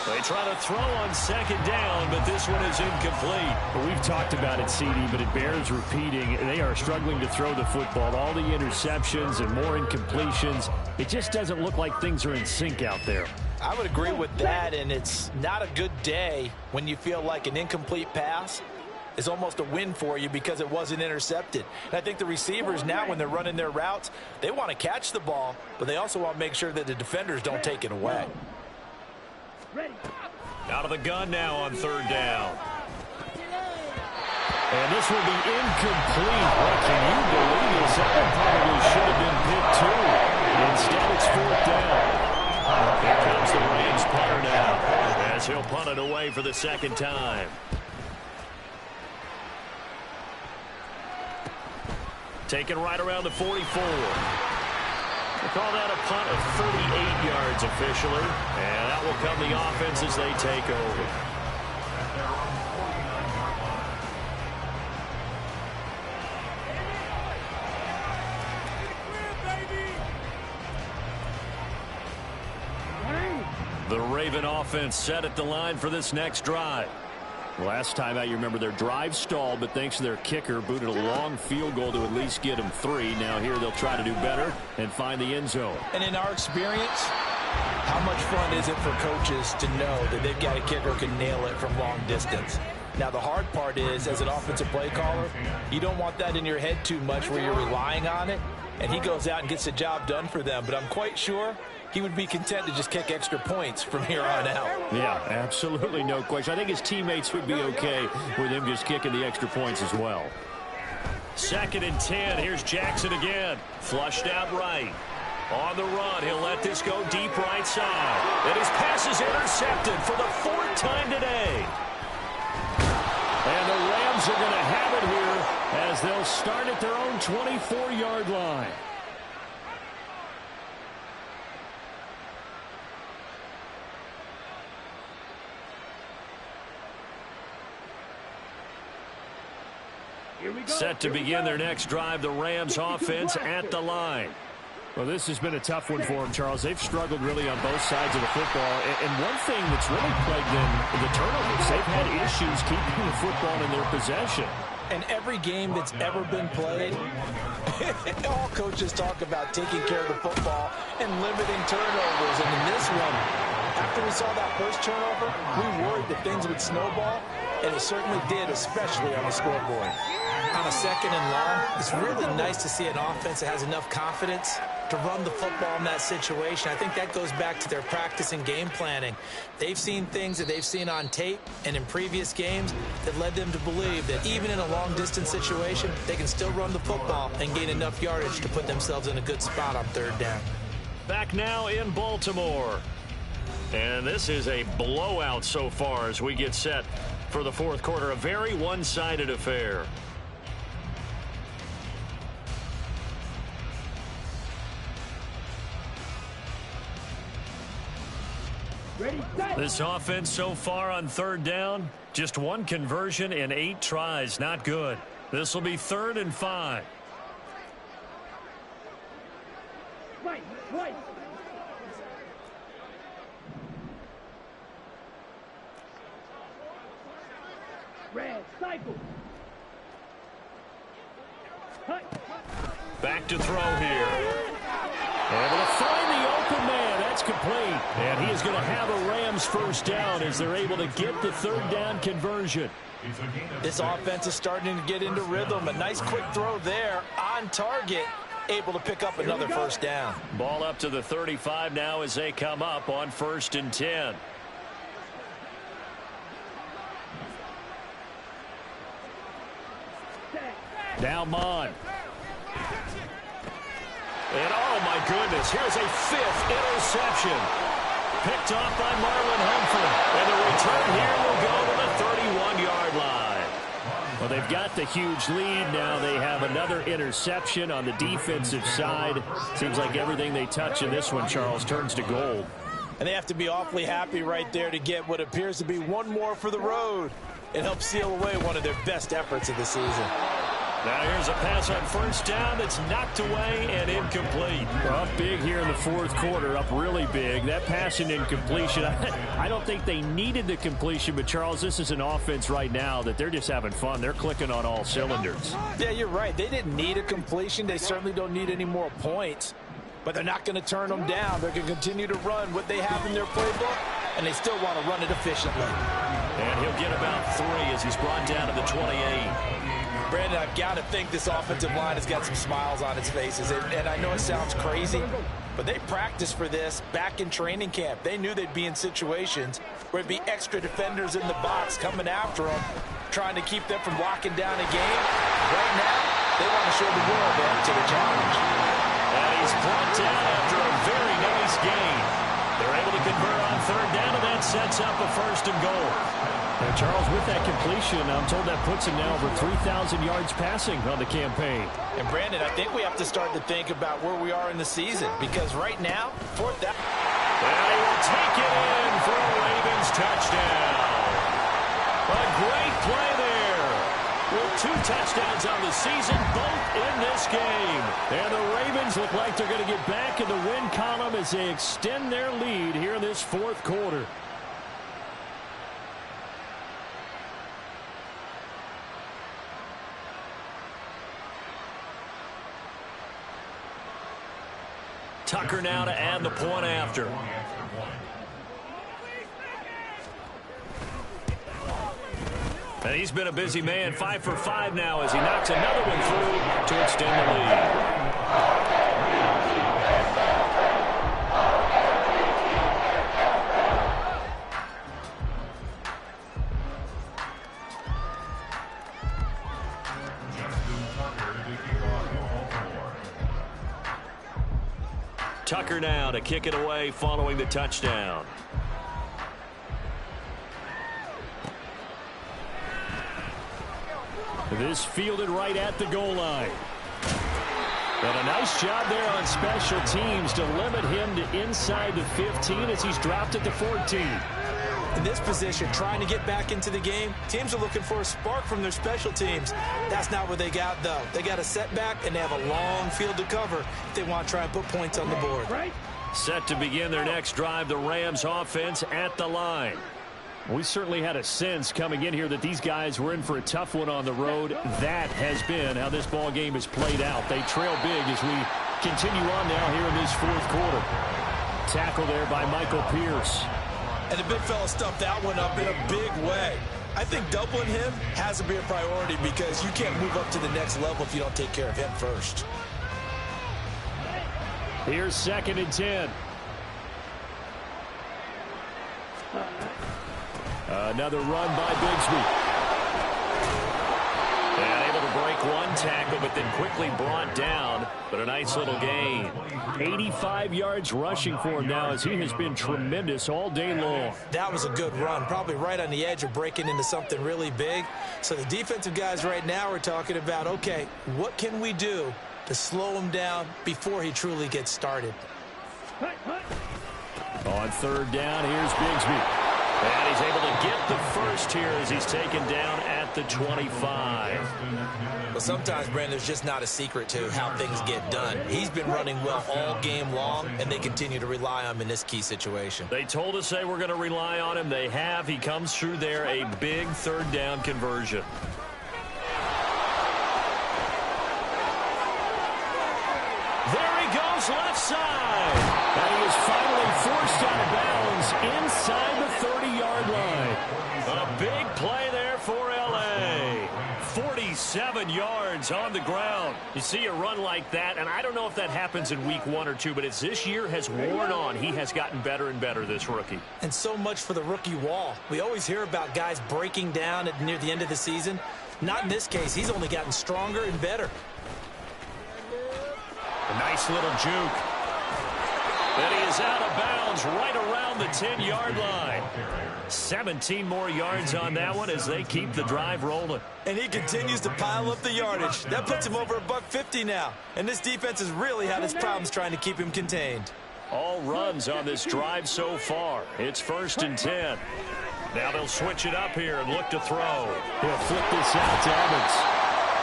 They try to throw on second down, but this one is incomplete. Well, we've talked about it, CD, but it bears repeating. They are struggling to throw the football. All the interceptions and more incompletions. It just doesn't look like things are in sync out there. I would agree with that, and it's not a good day when you feel like an incomplete pass is almost a win for you because it wasn't intercepted. And I think the receivers now, when they're running their routes, they want to catch the ball, but they also want to make sure that the defenders don't take it away. Out of the gun now on third down. And this will be incomplete. What can you believe this? That one probably should have been picked too. Instead, it's fourth down. Here comes the Rams punter now, as he'll punt it away for the second time. Taken right around the 44. They call that a punt of 38 yards officially. And that will come the offense as they take over. The Raven offense set at the line for this next drive. Last time out, you remember their drive stalled, but thanks to their kicker, booted a long field goal to at least get them 3. Now here they'll try to do better and find the end zone. And in our experience, how much fun is it for coaches to know that they've got a kicker who can nail it from long distance? Now, the hard part is, as an offensive play caller, you don't want that in your head too much where you're relying on it, and he goes out and gets the job done for them. But I'm quite sure he would be content to just kick extra points from here on out. Yeah, absolutely no question. I think his teammates would be okay with him just kicking the extra points as well. 2nd and 10. Here's Jackson again. Flushed out right. On the run, he'll let this go deep right side. And his pass is intercepted for the 4th time today. And the Rams are going to have it here as they'll start at their own 24-yard line. Set to begin their next drive, the Rams offense at the line. Well, this has been a tough one for them, Charles. They've struggled really on both sides of the football. And one thing that's really plagued them, the turnovers. They've had issues keeping the football in their possession. And every game that's ever been played, all coaches talk about taking care of the football and limiting turnovers. And in this one, after we saw that first turnover, we worried that things would snowball, and it certainly did, especially on the scoreboard. On a 2nd and long, it's really nice to see an offense that has enough confidence to run the football in that situation. I think that goes back to their practice and game planning. They've seen things that they've seen on tape and in previous games that led them to believe that even in a long-distance situation, they can still run the football and gain enough yardage to put themselves in a good spot on 3rd down. Back now in Baltimore. And this is a blowout so far as we get set for the 4th quarter. A very one-sided affair. This offense so far on 3rd down, just 1 conversion and 8 tries. Not good. This will be 3rd and 5. Right. Red, cycle. Back to throw here. Able to find the open man. That's complete. And he is going to have a Rams 1st down as they're able to get the 3rd down conversion. This offense is starting to get into rhythm. A nice quick throw there on target. Able to pick up another 1st down. Ball up to the 35 now as they come up on 1st and 10. Now Mon. And oh my goodness, here's a 5th interception. Picked off by Marlon Humphrey. And the return here will go to the 31-yard line. Well, they've got the huge lead now. They have another interception on the defensive side. Seems like everything they touch in this one, Charles, turns to gold. And they have to be awfully happy right there to get what appears to be one more for the road. It helps seal away one of their best efforts of the season. Now here's a pass on first down that's knocked away and incomplete. Up big here in the fourth quarter, up really big. That passing incompletion, I don't think they needed the completion, but Charles, this is an offense right now that they're just having fun. They're clicking on all cylinders. Yeah, you're right. They didn't need a completion. They certainly don't need any more points, but they're not going to turn them down. They're going to continue to run what they have in their playbook, and they still want to run it efficiently. And he'll get about 3 as he's brought down to the 28. Brandon, I've got to think this offensive line has got some smiles on its faces. And I know it sounds crazy, but they practiced for this back in training camp. They knew they'd be in situations where it'd be extra defenders in the box coming after them, trying to keep them from locking down a game. Right now, they want to show the world they're up to the challenge. And he's brought down after a very nice gain. They're able to convert on third down, and that sets up a 1st and goal. Now, Charles, with that completion, I'm told that puts him now over 3,000 yards passing on the campaign. And, Brandon, I think we have to start to think about where we are in the season, because right now, 4th down. And he will take it in for a Ravens touchdown. A great play there. With 2 touchdowns on the season, both in this game. And the Ravens look like they're going to get back in the win column as they extend their lead here in this 4th quarter. Tucker now to add the point after. And he's been a busy man, 5 for 5 now as he knocks another one through to extend the lead. Tucker now to kick it away following the touchdown. This fielded right at the goal line. And a nice job there on special teams to limit him to inside the 15 as he's dropped at the 14. In this position, trying to get back into the game, teams are looking for a spark from their special teams. That's not what they got, though. They got a setback, and they have a long field to cover if they want to try and put points on the board. Set to begin their next drive, the Rams offense at the line. We certainly had a sense coming in here that these guys were in for a tough one on the road. That has been how this ball game has played out. They trail big as we continue on now here in this 4th quarter. Tackle there by Michael Pierce. And the big fella stuffed that one up in a big way. I think doubling him has to be a priority because you can't move up to the next level if you don't take care of him first. Here's 2nd and 10. Another run by Bigsby. And able to break one tackle, but then quickly brought down. But a nice little gain. 85 yards rushing for him now as he has been tremendous all day long. That was a good run, probably right on the edge of breaking into something really big. So the defensive guys right now are talking about, okay, what can we do to slow him down before he truly gets started? On 3rd down, here's Bigsby. And he's able to get the first here as he's taken down at the 25. Well, sometimes, Brandon, there's just not a secret to how things get done. He's been running well all game long, and they continue to rely on him in this key situation. They told us they were going to rely on him. They have. He comes through there, a big 3rd down conversion. There he goes, left side. And he is finally forced out of bounds inside the 30-yard line. A big play there for L.A. 47 yards on the ground. You see a run like that, and I don't know if that happens in week 1 or 2, but as this year has worn on, he has gotten better and better, this rookie. And so much for the rookie wall. We always hear about guys breaking down near the end of the season. Not in this case. He's only gotten stronger and better. A nice little juke. And he is out of bounds right around the 10-yard line. 17 more yards on that one as they keep the drive rolling. And he continues to pile up the yardage. That puts him over $150 now. And this defense has really had its problems trying to keep him contained. All runs on this drive so far. It's 1st and 10. Now they'll switch it up here and look to throw. He'll flip this out to Evans.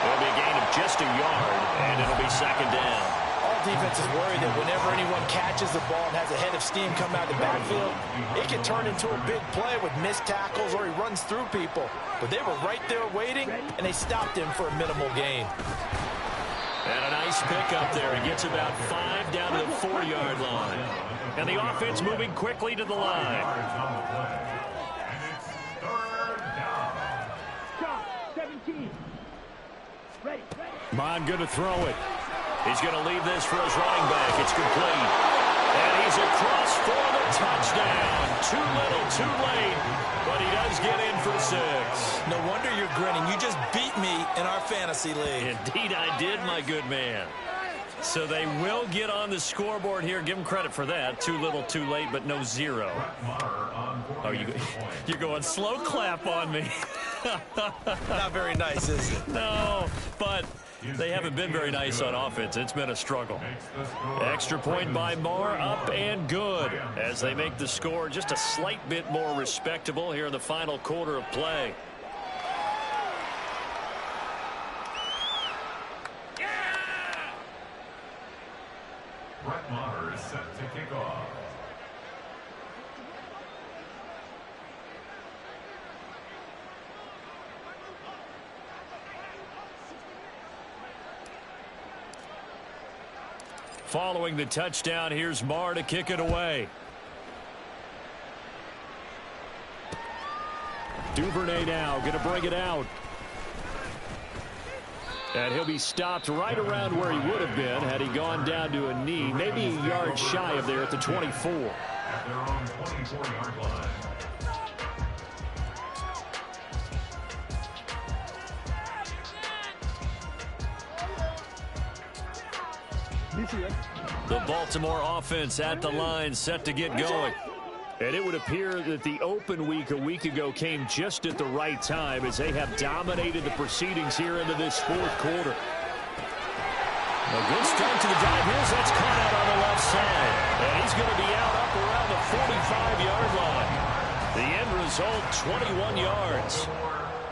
It'll be a gain of just a yard, and it'll be second down. All defenses worry that whenever anyone catches the ball and has a head of steam coming out of the backfield, it can turn into a big play with missed tackles or he runs through people. But they were right there waiting, and they stopped him for a minimal gain. And a nice pickup there. He gets about 5 down to the 4-yard line. And the offense moving quickly to the line. And it's third down. Stop. 17. Ready. Mond going to throw it. He's going to leave this for his running back. It's complete. And he's across for the touchdown. Too little, too late. But he does get in for 6. No wonder you're grinning. You just beat me in our fantasy league. Indeed I did, my good man. So they will get on the scoreboard here. Give them credit for that. Too little, too late, but no 0. Oh, you're going slow clap on me. Not very nice, is it? No, but they haven't been very nice on offense. It's been a struggle. Extra point by Marr, up and good, as they make the score just a slight bit more respectable here in the final quarter of play. Brett Maher is set to kick off. Following the touchdown, here's Marr to kick it away. Duvernay now going to bring it out. And he'll be stopped right around where he would have been had he gone down to a knee, maybe a yard shy of there at the 24. At their own 24-yard line. The Baltimore offense at the line, set to get going. And it would appear that the open week a week ago came just at the right time as they have dominated the proceedings here into this fourth quarter. A good start to the drive. Here's that's caught out on the left side. And he's going to be out up around the 45-yard line. The end result, 21 yards.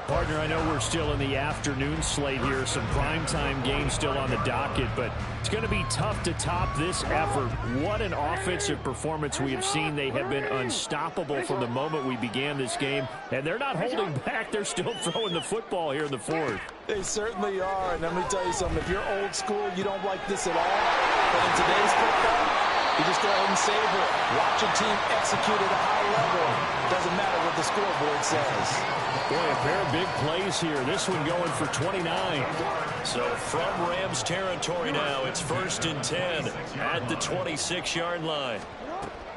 Partner, I know we're still in the afternoon slate here. Some primetime games still on the docket, but it's going to be tough to top this effort. What an offensive performance we have seen. They have been unstoppable from the moment we began this game, and they're not holding back. They're still throwing the football here in the fourth. They certainly are, and let me tell you something. If you're old school, you don't like this at all. But in today's football, you just go ahead and savor it. Watch your team execute at a high level. Doesn't matter what the scoreboard says. Boy, a pair of big plays here. This one going for 29. So from Rams territory now, it's 1st and 10 at the 26-yard line.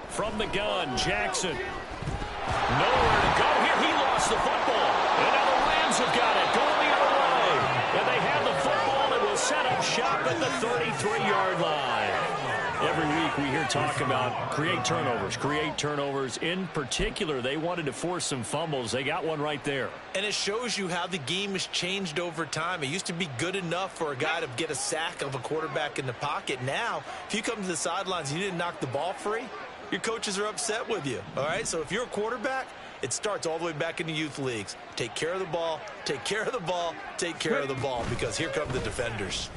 From the gun, Jackson. Nowhere to go here. He lost the football. And now the Rams have got it. Going the other way. And they have the football and will set up shop at the 33-yard line. Every week we hear talk about create turnovers. In particular, they wanted to force some fumbles. They got one right there. And it shows you how the game has changed over time. It used to be good enough for a guy to get a sack of a quarterback in the pocket. Now, if you come to the sidelines and you didn't knock the ball free, your coaches are upset with you. All right, so if you're a quarterback, it starts all the way back in the youth leagues. Take care of the ball, take care of the ball, take care of the ball, because here come the defenders.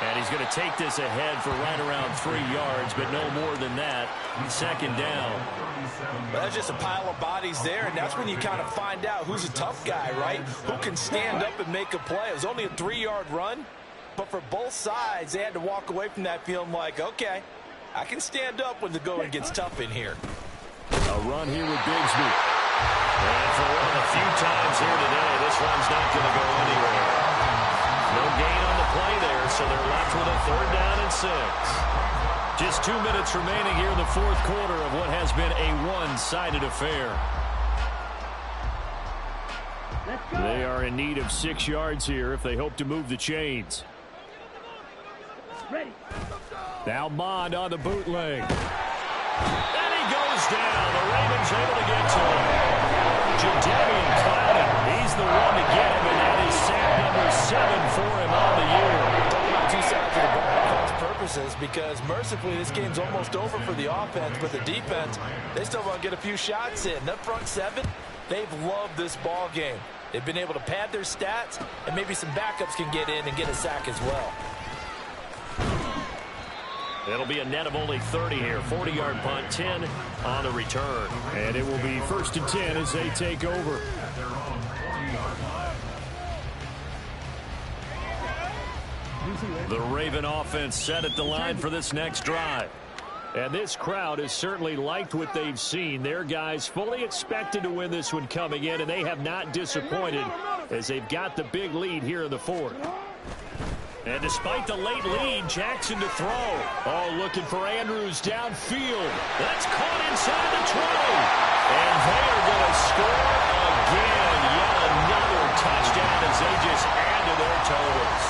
And he's going to take this ahead for right around 3 yards, but no more than that. Second down. Well, that's just a pile of bodies there, and that's when you kind of find out who's a tough guy, right? Who can stand up and make a play. It was only a 3-yard run, but for both sides, they had to walk away from that feeling like, okay, I can stand up when the going gets tough in here. A run here with Bigsby. And for one of the few times here today, this one's not going to go anywhere. No gain on the play there, so they're left with a 3rd down and 6. Just 2 minutes remaining here in the fourth quarter of what has been a one-sided affair. They are in need of 6 yards here if they hope to move the chains. Ready. Now Mond on the bootleg. And he goes down. The Ravens able to get to him. Jadeveon Clowney, he's the one to get him, and that is sack number 7 for him on the year. Talking about 2 sides of the ball for offense purposes, because mercifully this game's almost over for the offense, but the defense, they still want to get a few shots in. That front 7, they've loved this ball game. They've been able to pad their stats, and maybe some backups can get in and get a sack as well. It'll be a net of only 30 here. 40-yard punt, 10 on the return. And it will be 1st and 10 as they take over. The Raven offense set at the line for this next drive. And this crowd has certainly liked what they've seen. Their guys fully expected to win this one coming in, and they have not disappointed as they've got the big lead here in the 4th. And despite the late lead, Jackson to throw. Oh, looking for Andrews downfield. That's caught inside the 20. And they are going to score again. Yet another touchdown as they just add to their totals.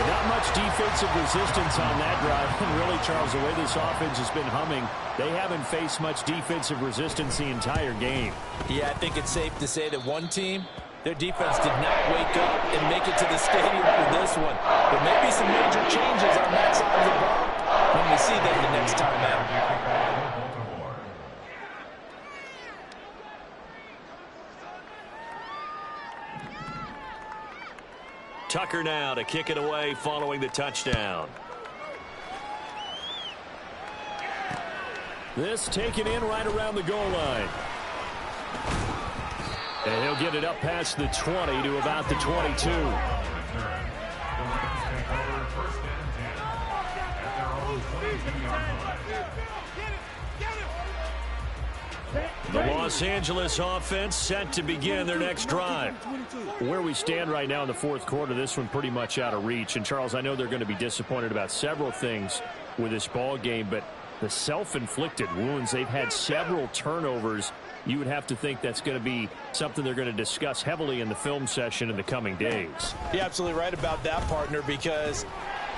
Not much defensive resistance on that drive. And really, Charles, the way this offense has been humming, they haven't faced much defensive resistance the entire game. Yeah, I think it's safe to say that one team, their defense did not wake up and make it to the stadium for this one. There may be some major changes on that side of the ball when we see them the next time out. Tucker now to kick it away following the touchdown. This taken in right around the goal line. And he'll get it up past the 20 to about the 22. The Los Angeles offense set to begin their next drive. Where we stand right now in the 4th quarter, this one pretty much out of reach. And, Charles, I know they're going to be disappointed about several things with this ball game, but the self-inflicted wounds, they've had several turnovers. You would have to think that's going to be something they're going to discuss heavily in the film session in the coming days. You're absolutely right about that, partner, because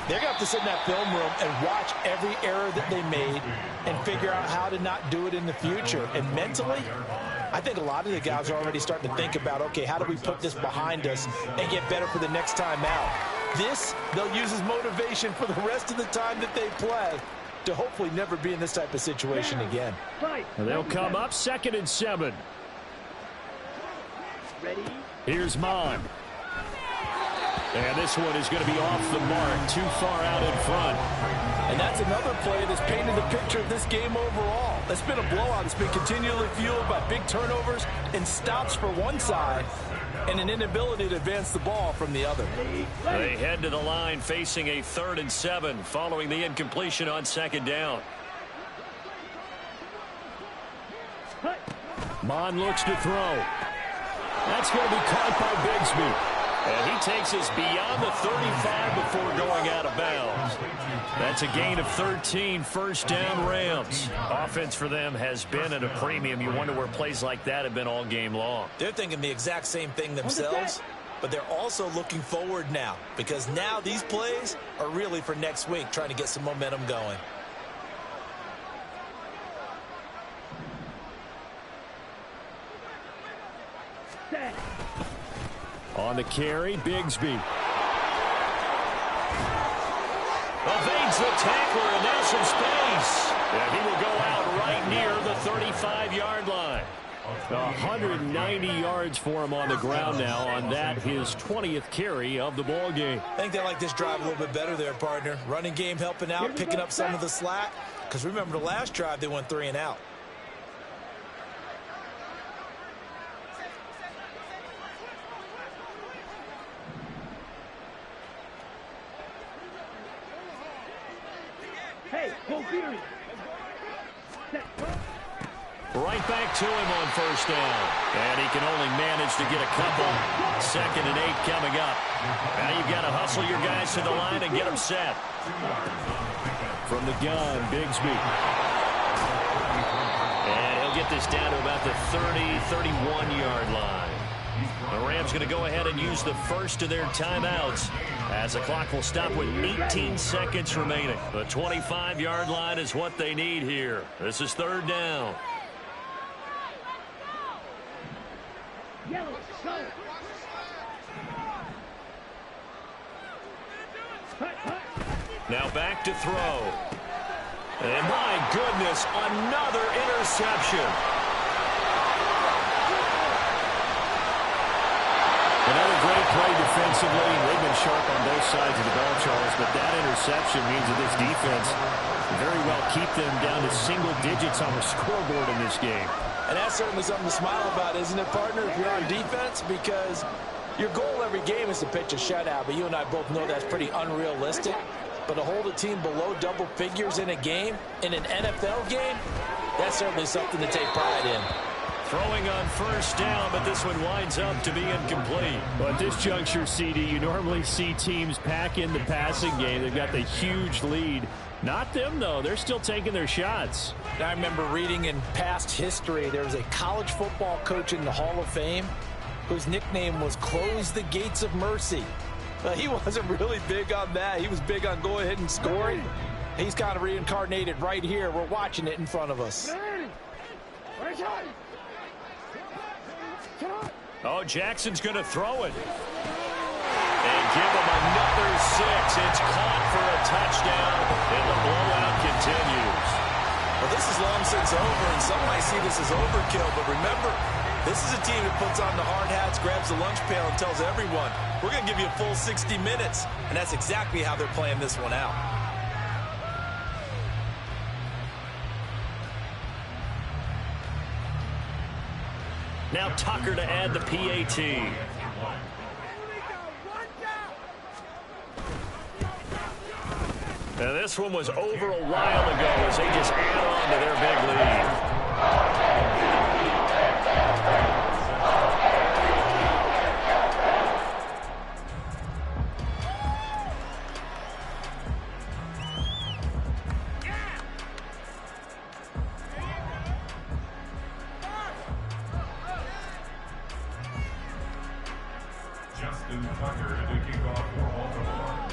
they're going to have to sit in that film room and watch every error that they made and figure out how to not do it in the future. And mentally, I think a lot of the guys are already starting to think about, okay, how do we put this behind us and get better for the next time out? This, they'll use as motivation for the rest of the time that they play to hopefully never be in this type of situation again. And they'll come up 2nd and 7. Ready? Here's Mon. And this one is going to be off the mark, too far out in front. And that's another play that's painted the picture of this game overall. It's been a blowout. It's been continually fueled by big turnovers and stops for one side and an inability to advance the ball from the other. They head to the line facing a 3rd and 7 following the incompletion on 2nd down. Mon looks to throw. That's going to be caught by Bigsby. And he takes us beyond the 35 before going out of bounds. That's a gain of 13, 1st down Rams. Offense for them has been at a premium. You wonder where plays like that have been all game long. They're thinking the exact same thing themselves, but they're also looking forward now because now these plays are really for next week, trying to get some momentum going. On the carry, Bigsby. Evades the tackler, and there's some space. And he will go out right near the 35-yard line. 190 yards for him on the ground now on that, his 20th carry of the ball game. I think they like this drive a little bit better there, partner. Running game helping out, picking up some of the slack. Because remember the last drive, they went 3 and out. Right back to him on 1st down. And he can only manage to get a couple. 2nd and 8 coming up. Now you've got to hustle your guys to the line and get them set. From the gun, Bigsby. And he'll get this down to about the 30, 31-yard line. The Rams going to go ahead and use the first of their timeouts as the clock will stop with 18 seconds remaining. The 25-yard line is what they need here. This is 3rd down. Yellow, go. Now back to throw. And my goodness, another interception. Offensively, they've been sharp on both sides of the ball, Charles, but that interception means that this defense very well keep them down to single digits on the scoreboard in this game. And that's certainly something to smile about, isn't it, partner, if you're on defense? Because your goal every game is to pitch a shutout, but you and I both know that's pretty unrealistic. But to hold a team below double figures in a game, in an NFL game, that's certainly something to take pride in. Throwing on first down, but this one winds up to be incomplete. Well, at this juncture, CD, you normally see teams pack in the passing game. They've got the huge lead. Not them, though. They're still taking their shots. I remember reading in past history, there was a college football coach in the Hall of Fame whose nickname was Close the Gates of Mercy. But he wasn't really big on that. He was big on go ahead and scoring. He's kind of reincarnated right here. We're watching it in front of us. Oh, Jackson's going to throw it. And give him another 6. It's caught for a touchdown, and the blowout continues. Well, this is long since over, and some might see this as overkill. But remember, this is a team that puts on the hard hats, grabs the lunch pail, and tells everyone, we're going to give you a full 60 minutes. And that's exactly how they're playing this one out. Now Tucker to add the PAT. Now this one was over a while ago as they just add on to their big lead. Justin Tucker to kick off for Baltimore.